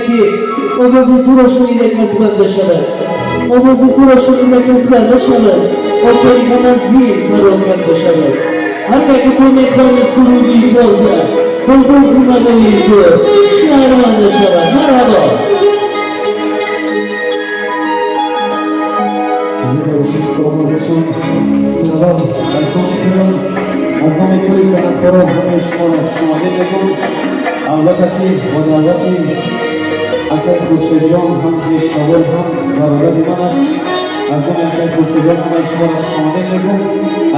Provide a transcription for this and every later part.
که آوازی تو را شنیده کس بنده شود، آوازی تو را شنیده کس بنده شود، آفرین هم از دیر پراکنده شود. هرگاه که تو میخوانی سرودی تازه بلبل زنبایی تو شهرمنده شود. مرحبا. زنده باشید، سلام باشید. سلام از نام از نام کلی سنتکاران همه شما را شماده میکنم. البته که با دعوتی اکای خورشید جان هم پیشنوال هم برادر من است. از نام اکای خورشید جان همه شما را شماده میکنم.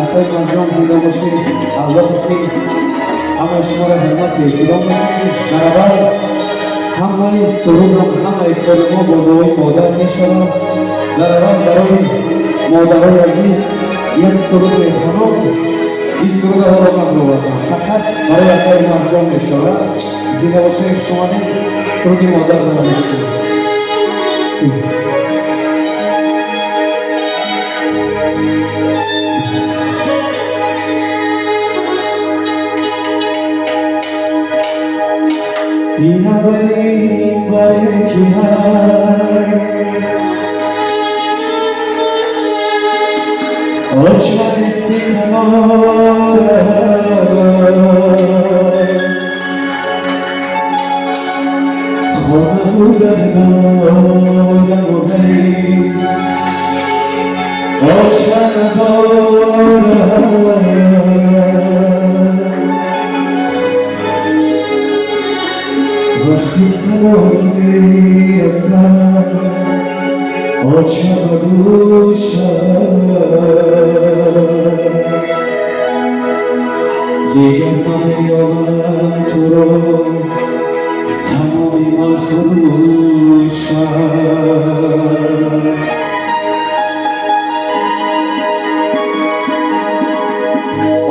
اکای من جان زنده باشید. البته که همه شما را حرمت و احترام میکنم. در اول همه سرودم همه کار ما با دعای مادر میشود. در اول برای مادرای عزیز یک سرود میخوانم. این سرود ها را من آوردم فقط برای اکای مرجان میشود. زنده باشید شما سرود مادر را میشنوید. این اولین باره که هست آج و دست کنارم خانه بودن دارم و هی آج ندارم وقتی سواری میرسم آچه بگوشم دیگر نمیابم تو رو تمامی من فروشم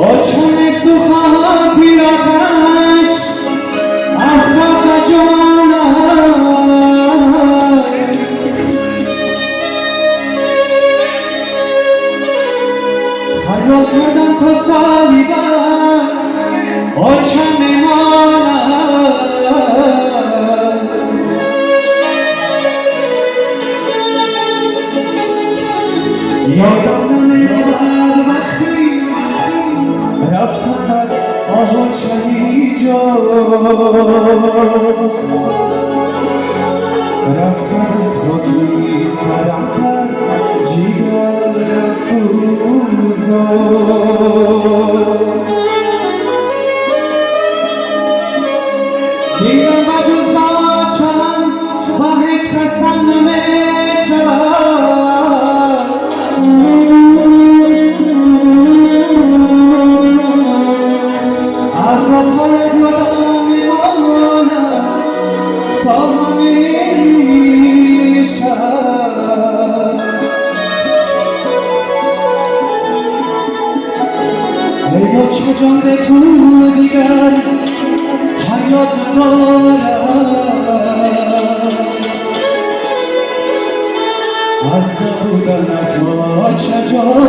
آچه نیست تو خاطراتش افتاد جانم خیال کردم تا سالی بعد آچه میمانم یادم نمیرود وقتی رفتند آچه جا رفتند خاکی سرم کرد جیگر سوزا دیگر بجز بچم با هیچ کس تن نمیشود از لبهای یادم میمانم تا همیشه ای چه جان به تو دیگر حیات ندارم از نبودنت چه جان